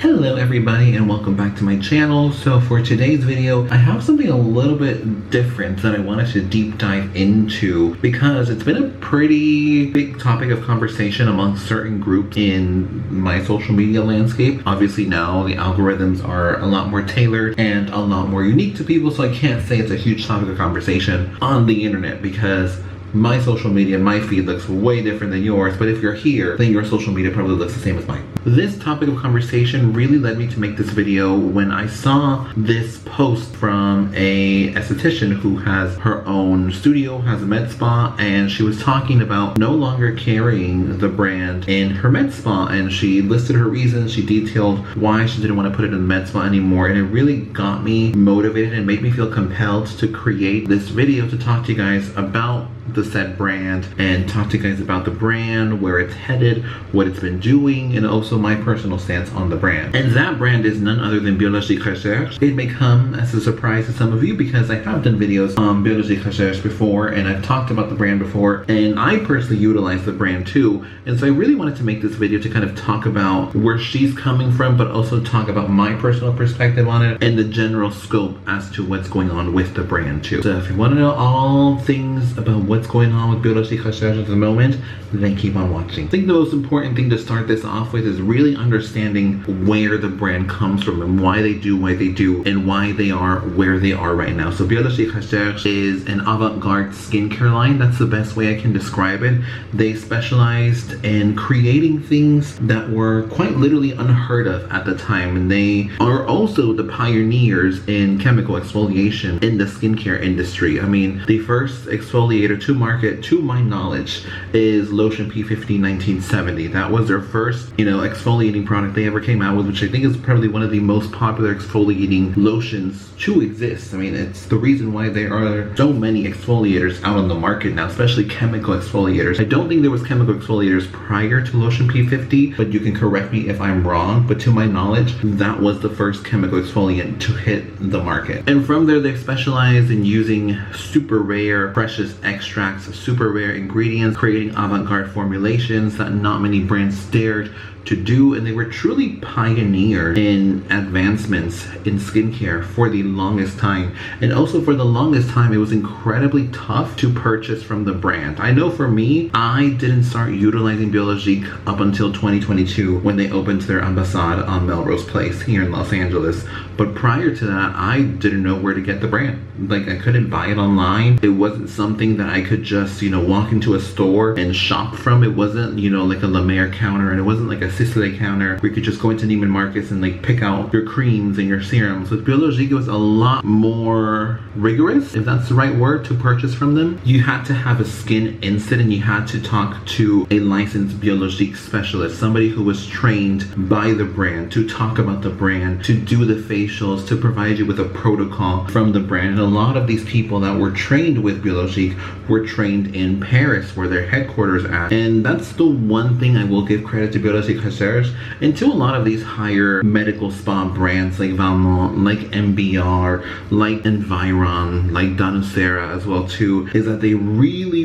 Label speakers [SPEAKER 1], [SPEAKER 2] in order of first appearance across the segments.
[SPEAKER 1] Hello everybody and welcome back to my channel. So for today's video, I have something a little bit different that I wanted to deep dive into because it's been a pretty big topic of conversation amongst certain groups in my social media landscape. Obviously now the algorithms are a lot more tailored and a lot more unique to people, so I can't say it's a huge topic of conversation on the internet because my social media, my feed looks way different than yours, but if you're here, then your social media probably looks the same as mine. This topic of conversation really led me to make this video when I saw this post from a esthetician who has her own studio, has a med spa, and she was talking about no longer carrying the brand in her med spa, and she listed her reasons, she detailed why she didn't want to put it in the med spa anymore, and it really got me motivated and made me feel compelled to create this video to talk to you guys about the said brand and talk to you guys about the brand, where it's headed, what it's been doing, and also my personal stance on the brand. And that brand is none other than Biologique Recherche. It may come as a surprise to some of you because I have done videos on Biologique Recherche before and I've talked about the brand before, and I personally utilize the brand too. And so I really wanted to make this video to kind of talk about where she's coming from, but also talk about my personal perspective on it and the general scope as to what's going on with the brand too. So if you want to know all things about what's going on with Biologique Recherche at the moment, then keep on watching. I think the most important thing to start this off with is really understanding where the brand comes from and why they do what they do and why they are where they are right now. So Biologique Recherche is an avant-garde skincare line. That's the best way I can describe it. They specialized in creating things that were quite literally unheard of at the time, and they are also the pioneers in chemical exfoliation in the skincare industry. I mean, the first exfoliator to market, to my knowledge, is Lotion P50 1970. That was their first, exfoliating product they ever came out with, which I think is probably one of the most popular exfoliating lotions to exist. I mean, it's the reason why there are so many exfoliators out on the market now, especially chemical exfoliators. I don't think there was chemical exfoliators prior to Lotion P50, but you can correct me if I'm wrong, but to my knowledge, that was the first chemical exfoliant to hit the market. And from there, they specialized in using super rare, precious extracts, super rare ingredients, creating avant-garde formulations that not many brands dared to do, and they were truly pioneered in advancements in skincare for the longest time. And also for the longest time, it was incredibly tough to purchase from the brand. I know for me, I didn't start utilizing Biologique up until 2022 when they opened their ambassade on Melrose Place here in Los Angeles. But prior to that, I didn't know where to get the brand. Like, I couldn't buy it online. It wasn't something that I could just, walk into a store and shop from. It wasn't, like a La Mer counter, and it wasn't like a Sisley counter where you could just go into Neiman Marcus and like pick out your creams and your serums. With Biologique, it was a lot more rigorous, if that's the right word, to purchase from them. You had to have a skin instant and you had to talk to a licensed Biologique specialist, somebody who was trained by the brand to talk about the brand, to do the facials, to provide you with a protocol from the brand. And a lot of these people that were trained with Biologique were trained in Paris, where their headquarters at. And that's the one thing I will give credit to Biologique Recherche, and to a lot of these higher medical spa brands like Valmont, like MBR, like Environ, like Danusera as well too, is that they really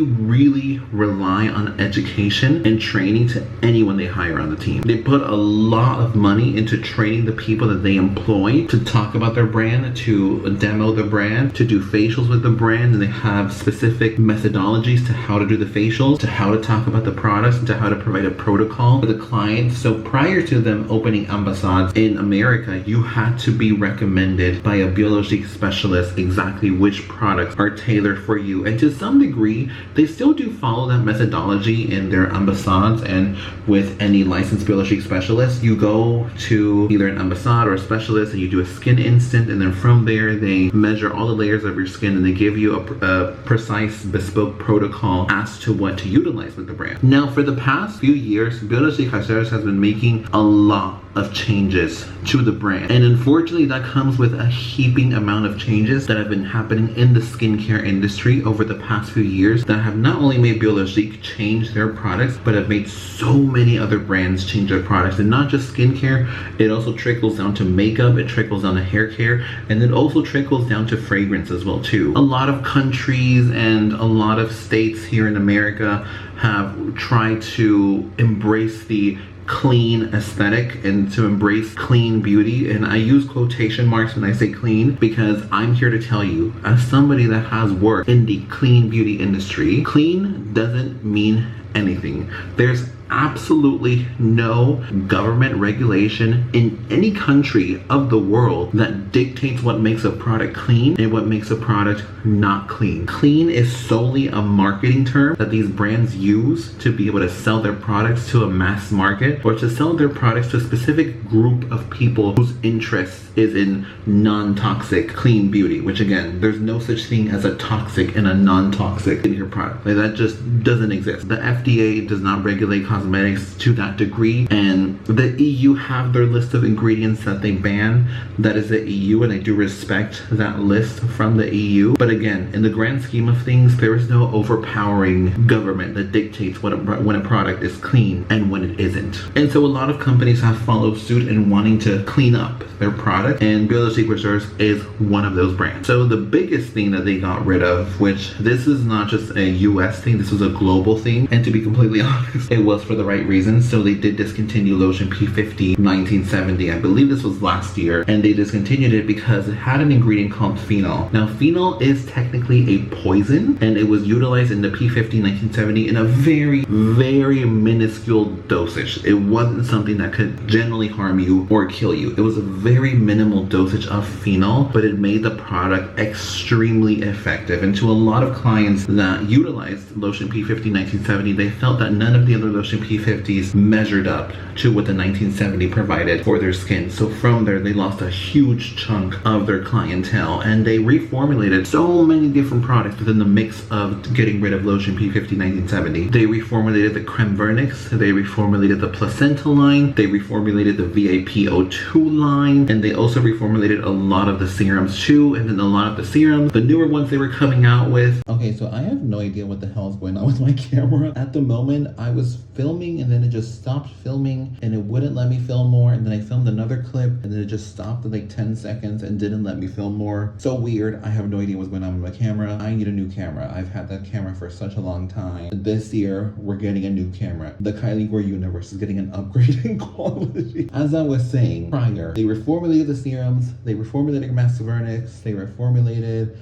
[SPEAKER 1] rely on education and training to anyone they hire on the team. They put a lot of money into training the people that they employ to talk about their brand, to demo the brand, to do facials with the brand, and they have specific methodologies to how to do the facials, to how to talk about the products, and to how to provide a protocol for the clients. So prior to them opening ambassades in America, you had to be recommended by a Biologique specialist exactly which products are tailored for you. And to some degree, they still do follow that methodology in their ambassades, and with any licensed Biologique specialist, you go to either an ambassade or a specialist and you do a skin instant, and then from there they measure all the layers of your skin and they give you a precise bespoke protocol as to what to utilize with the brand. Now for the past few years, Biologique Recherche has been making a lot of changes to the brand, and unfortunately that comes with a heaping amount of changes that have been happening in the skincare industry over the past few years that have not only made Biologique change their products, but have made so many other brands change their products. And not just skincare, it also trickles down to makeup, it trickles down to hair care, and it also trickles down to fragrance as well too. A lot of countries and a lot of states here in America have tried to embrace the clean aesthetic and brands to embrace clean beauty, and I use quotation marks when I say clean because I'm here to tell you, as somebody that has worked in the clean beauty industry, clean doesn't mean anything. There's absolutely no government regulation in any country of the world that dictates what makes a product clean and what makes a product not clean. Clean is solely a marketing term that these brands use to be able to sell their products to a mass market, or to sell their products to a specific group of people whose interest is in non-toxic clean beauty, which again, there's no such thing as a toxic and a non-toxic in your product. Like, that just doesn't exist. The FDA does not regulate cosmetics to that degree, and the EU have their list of ingredients that they ban. That is the EU, and I do respect that list from the EU. But again, in the grand scheme of things, there is no overpowering government that dictates when a product is clean and when it isn't. And so a lot of companies have followed suit in wanting to clean up their product, and Biologique Recherche is one of those brands. So the biggest thing that they got rid of, which this is not just a US thing, this was a global thing, and to be completely honest, it was for the right reasons. So they did discontinue lotion P50 1970. I believe this was last year, and they discontinued it because it had an ingredient called phenol. Now, phenol is technically a poison, and it was utilized in the P50 1970 in a very, very minuscule dosage. It wasn't something that could generally harm you or kill you. It was a very minimal dosage of phenol, but it made the product extremely effective. And to a lot of clients that utilized lotion P50 1970, they felt that none of the other lotion P50s measured up to what the 1970 provided for their skin. So from there, they lost a huge chunk of their clientele, and they reformulated so many different products within the mix of getting rid of lotion P50 1970. They reformulated the creme vernix, they reformulated the placenta line, they reformulated the VAP02 line, and they also reformulated a lot of the serums too. And then a lot of the serums, the newer ones they were coming out with. Okay, so I have no idea what the hell is going on with my camera. At the moment, I was filming and then it just stopped filming and it wouldn't let me film more, and then I filmed another clip and then it just stopped at like 10 seconds and didn't let me film more. So weird. I have no idea what's going on with my camera. I need a new camera. I've had that camera for such a long time. This year, we're getting a new camera. The Kylie Gore universe is getting an upgrade in quality. As I was saying prior, they reformulated the serums, they reformulated Master Vernix, they reformulated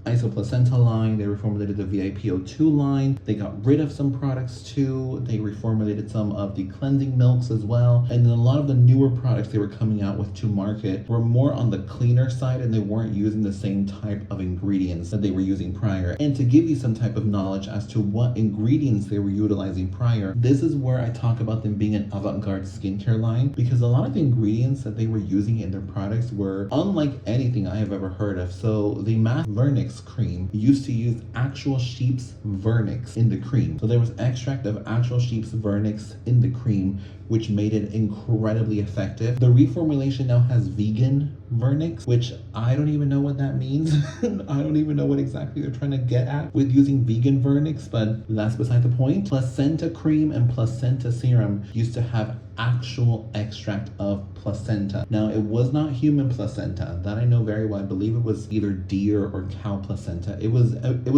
[SPEAKER 1] isoplacenta line, they reformulated the VAP02 line, they got rid of some products too, they reformulated some of the cleansing milks as well, and then a lot of the newer products they were coming out with to market were more on the cleaner side, and they weren't using the same type of ingredients that they were using prior. And to give you some type of knowledge as to what ingredients they were utilizing prior, this is where I talk about them being an avant-garde skincare line, because a lot of the ingredients that they were using in their products were unlike anything I have ever heard of. So the Matte Vernix cream used to use actual sheep's vernix in the cream. So there was extract of actual sheep's vernix in the cream, which made it incredibly effective. The reformulation now has vegan vernix, which I don't even know what that means. I don't even know what exactly they're trying to get at with using vegan vernix, but that's beside the point. Placenta cream and placenta serum used to have actual extract of placenta. Now, it was not human placenta. That I know very well. I believe it was either deer or cow placenta. It was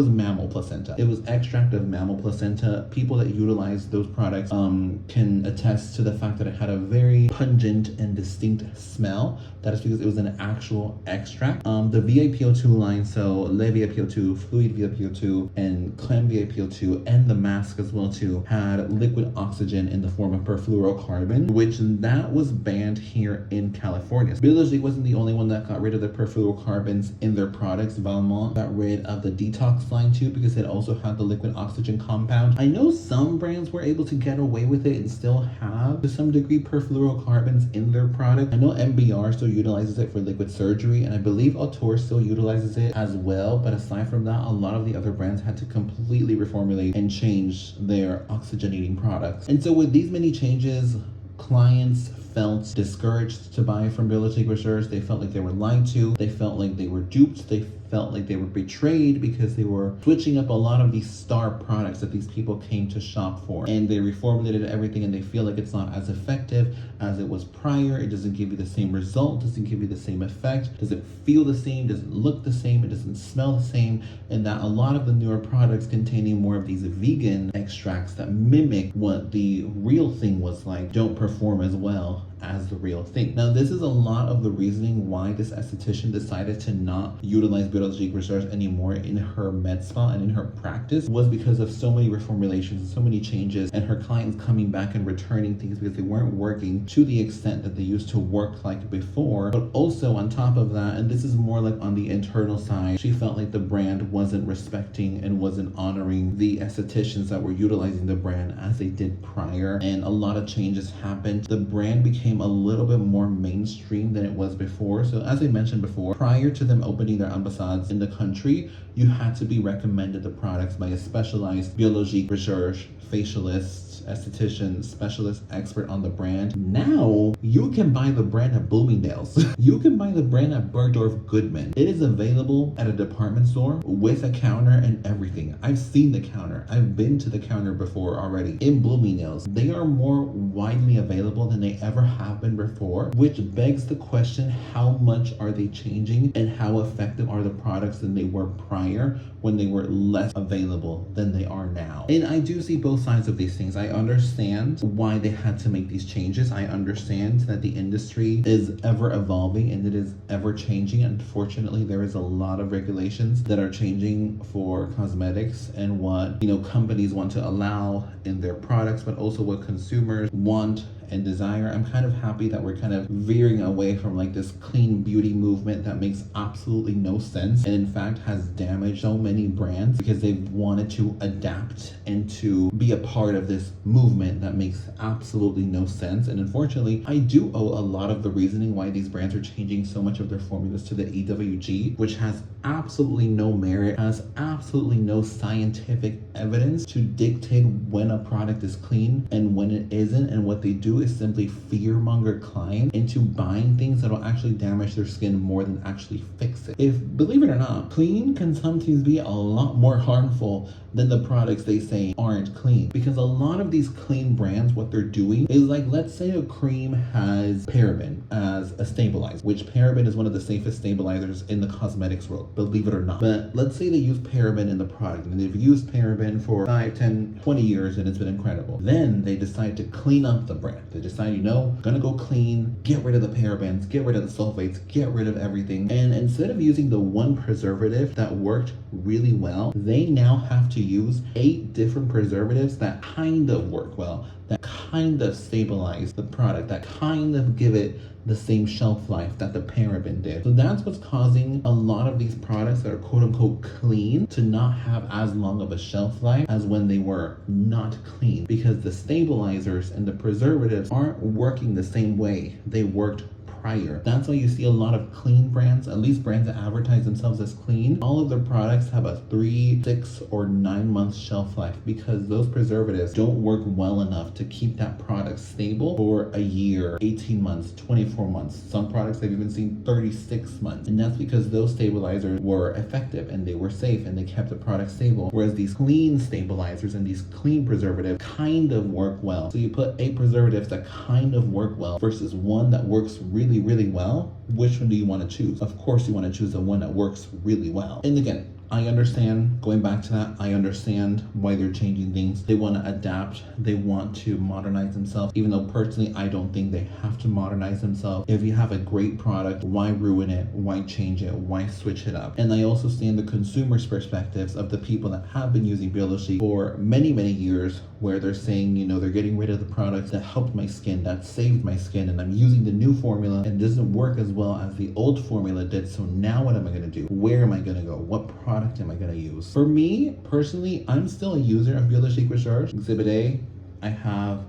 [SPEAKER 1] mammal placenta. It was extract of mammal placenta. People that utilize those products can attest to the fact that it had a very pungent and distinct smell. That is because it was an actual extract. The VAP02 line, so Le VAP02, Fluid VAP02, and Clem VAP02, and the mask as well too, had liquid oxygen in the form of perfluorocarbon, which that was banned here in California. Biologique wasn't the only one that got rid of the perfluorocarbons in their products. Valmont got rid of the detox line too, because it also had the liquid oxygen compound. I know some brands were able to get away with it and still have to some degree perfluorocarbons in their product. I know MBR still utilizes it for liquid surgery, and I believe Auteur still utilizes it as well, but aside from that, a lot of the other brands had to completely reformulate and change their oxygenating products. And so with these many changes, clients felt discouraged to buy from Biologique Recherche. They felt like they were lied to. They felt like they were duped. They felt like they were betrayed because they were switching up a lot of these star products that these people came to shop for. And they reformulated everything, and they feel like it's not as effective as it was prior. It doesn't give you the same result, doesn't give you the same effect, doesn't feel the same, doesn't look the same, it doesn't smell the same, and that a lot of the newer products containing more of these vegan extracts that mimic what the real thing was like don't perform as well as the real thing. Now, this is a lot of the reasoning why this esthetician decided to not utilize Biologique Recherche anymore in her med spa and in her practice, was because of so many reformulations and so many changes, and her clients coming back and returning things because they weren't working to the extent that they used to work like before. But also on top of that, and this is more like on the internal side, she felt like the brand wasn't respecting and wasn't honoring the estheticians that were utilizing the brand as they did prior, and a lot of changes happened. The brand became a little bit more mainstream than it was before. So as I mentioned before, prior to them opening their ambassades in the country, you had to be recommended the products by a specialized Biologique Recherche facialist, esthetician, specialist, expert on the brand. Now you can buy the brand at Bloomingdale's. You can buy the brand at Bergdorf Goodman. It is available at a department store with a counter and everything. I've seen the counter. I've been to the counter before already in Bloomingdale's. They are more widely available than they ever have been before, which begs the question, how much are they changing and how effective are the products than they were prior when they were less available than they are now? And I do see both sides of these things. I understand why they had to make these changes. I understand that the industry is ever evolving and it is ever changing. Unfortunately, there is a lot of regulations that are changing for cosmetics and what, companies want to allow in their products, but also what consumers want and desire. I'm kind of happy that we're kind of veering away from like this clean beauty movement that makes absolutely no sense, and in fact has damaged so many brands because they've wanted to adapt and to be a part of this movement that makes absolutely no sense. And unfortunately, I do owe a lot of the reasoning why these brands are changing so much of their formulas to the EWG, which has absolutely no merit, has absolutely no scientific evidence to dictate when a product is clean and when it isn't, and what they do is simply fearmonger clients into buying things that will actually damage their skin more than actually fix it. If, believe it or not, clean can sometimes be a lot more harmful than the products they say aren't clean, because a lot of these clean brands, what they're doing is, like, let's say a cream has paraben as a stabilizer, which paraben is one of the safest stabilizers in the cosmetics world, believe it or not. But let's say they use paraben in the product, and they've used paraben for 5, 10, 20 years and it's been incredible. Then they decide to clean up the brand. They decide, gonna go clean, get rid of the parabens, get rid of the sulfates, get rid of everything. And instead of using the one preservative that worked really well, they now have to use 8 different preservatives that kind of work well, that kind of stabilize the product, that kind of give it the same shelf life that the paraben did. So that's what's causing a lot of these products that are quote unquote clean to not have as long of a shelf life as when they were not clean, because the stabilizers and the preservatives aren't working the same way they worked prior. That's why you see a lot of clean brands, at least brands that advertise themselves as clean. All of their products have a 3, 6, or 9 month shelf life, because those preservatives don't work well enough to keep that product stable for a year, 18 months, 24 months. Some products I've even seen 36 months. And that's because those stabilizers were effective and they were safe and they kept the product stable. Whereas these clean stabilizers and these clean preservatives kind of work well. So you put 8 preservatives that kind of work well versus one that works really well. Which one do you want to choose? Of course you want to choose the one that works really well. And again, I understand, going back to that, I understand why they're changing things. They want to adapt. They want to modernize themselves, even though personally, I don't think they have to modernize themselves. If you have a great product, why ruin it? Why change it? Why switch it up? And I also stand the consumer's perspectives of the people that have been using Biologique for many years, where they're saying, they're getting rid of the products that helped my skin, that saved my skin, and I'm using the new formula and it doesn't work as well as the old formula did. So now what am I going to do? Where am I going to go? What product am I going to use? For me personally, I'm still a user of Biologique Recherche. Exhibit A, I have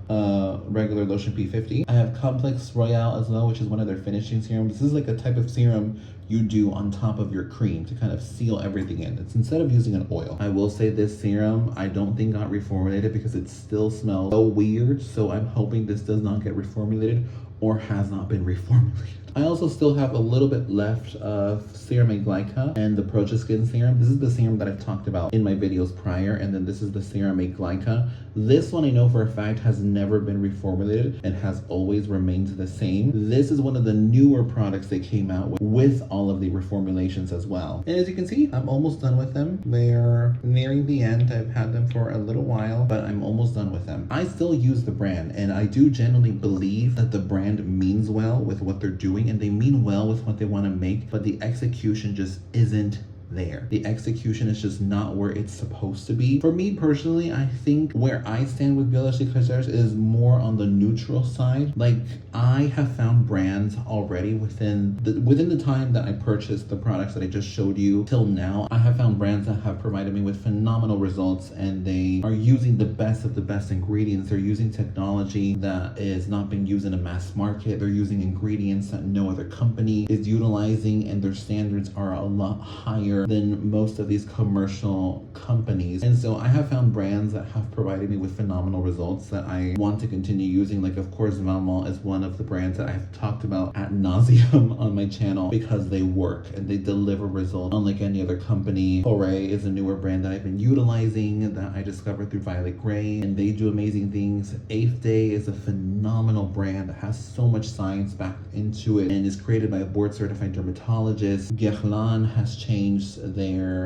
[SPEAKER 1] regular lotion P50. I have Complex Royale as well, which is one of their finishing serums. This is like a type of serum you do on top of your cream to kind of seal everything in. It's instead of using an oil. I will say this serum, I don't think got reformulated because it still smells so weird. So I'm hoping this does not get reformulated or has not been reformulated. I also still have a little bit left of Serum Glyca and the Pro Skin Serum. This is the serum that I've talked about in my videos prior, and then this is the Serum Glyca. This one I know for a fact has never been reformulated and has always remained the same. This is one of the newer products they came out with all of the reformulations as well. And as you can see, I'm almost done with them. They're nearing the end. I've had them for a little while, but I'm almost done with them. I still use the brand, and I do genuinely believe that the brand brand means well with what they're doing and they mean well with what they want to make, but the execution just isn't there. The execution is just not where it's supposed to be. For me personally, I think where I stand with Biologique Recherche is more on the neutral side. Like, I have found brands already within the time that I purchased the products that I just showed you till now. I have found brands that have provided me with phenomenal results, and they are using the best of the best ingredients. They're using technology that is not being used in a mass market. They're using ingredients that no other company is utilizing, and their standards are a lot higher than most of these commercial companies. And so I have found brands that have provided me with phenomenal results that I want to continue using. Like, of course, Valmont is one of the brands that I've talked about ad nauseum on my channel because they work and they deliver results unlike any other company. Gore is a newer brand that I've been utilizing that I discovered through Biologique Recherche, and they do amazing things. Eighth Day is a phenomenal brand that has so much science backed into it and is created by a board certified dermatologist. Guerlain has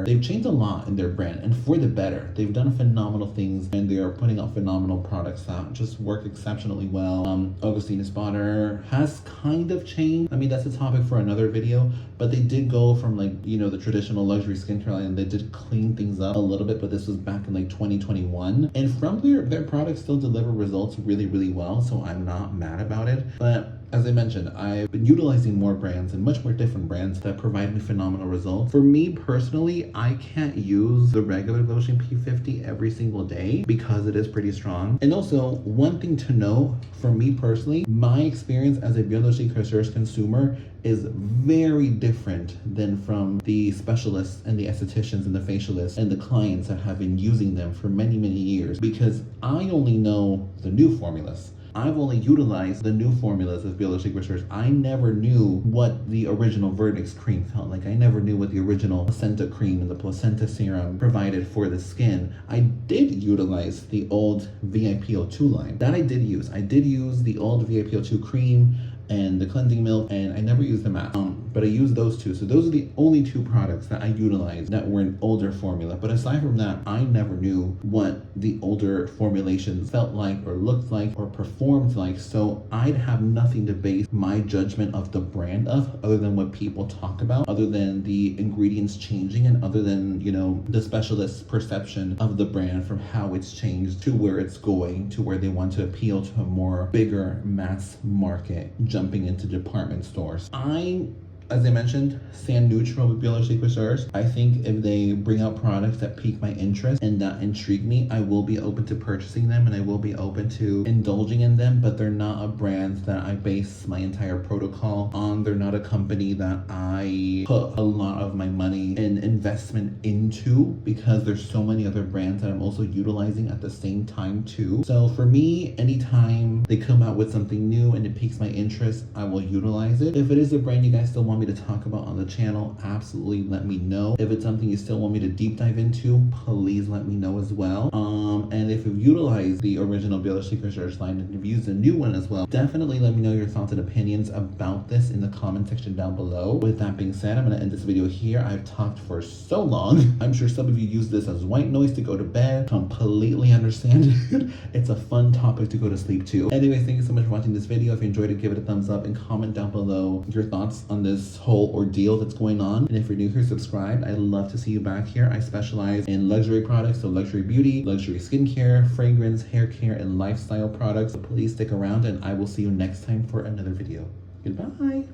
[SPEAKER 1] they've changed a lot in their brand, and for the better. They've done phenomenal things, and they are putting out phenomenal products that just work exceptionally well. Augustinus Bader has kind of changed. I mean, that's a topic for another video, but they did go from, like, you know, the traditional luxury skincare line, and they did clean things up a little bit, but this was back in like 2021, and from their products still deliver results really, really well, so I'm not mad about it. But as I mentioned, I've been utilizing more brands and much more different brands that provide me phenomenal results. For me personally, I can't use the regular lotion P50 every single day because it is pretty strong. And also, one thing to know for me personally, my experience as a Biologique Recherche consumer is very different than from the specialists and the estheticians and the facialists and the clients that have been using them for many, many years, because I only know the new formulas. I've only utilized the new formulas of Biologique Recherche. I never knew what the original Verdix cream felt like. I never knew what the original placenta cream and the placenta serum provided for the skin. I did utilize the old VIPO2 line. That I did use. I did use the old VIPO2 cream and the cleansing milk, and I never used the mask, but I used those two. So those are the only two products that I utilized that were an older formula. But aside from that, I never knew what the older formulations felt like or looked like or performed like, so I'd have nothing to base my judgment of the brand of other than what people talk about, other than the ingredients changing, and other than, you know, the specialist's perception of the brand from how it's changed to where it's going, to where they want to appeal to a more bigger mass market, jumping into department stores. As I mentioned, stand neutral with Biologique Recherche. I think if they bring out products that pique my interest and that intrigue me, I will be open to purchasing them and I will be open to indulging in them, but they're not a brand that I base my entire protocol on. They're not a company that I put a lot of my money and investment into, because there's so many other brands that I'm also utilizing at the same time too. So for me, anytime they come out with something new and it piques my interest, I will utilize it. If it is a brand you guys still want me to talk about on the channel, absolutely let me know. If it's something you still want me to deep dive into, please let me know as well. And if you've utilized the original Biologique Recherche line and you've used a new one as well, definitely let me know your thoughts and opinions about this in the comment section down below. With that being said, I'm going to end this video here. I've talked for so long. I'm sure some of you use this as white noise to go to bed. Completely understand. It's a fun topic to go to sleep to. Anyways, thank you so much for watching this video. If you enjoyed it, give it a thumbs up and comment down below your thoughts on this whole ordeal that's going on. And if you're new here, subscribe. I'd love to see you back here. I specialize in luxury products, so luxury beauty, luxury skincare, fragrance, hair care, and lifestyle products. So please stick around, and I will see you next time for another video. Goodbye.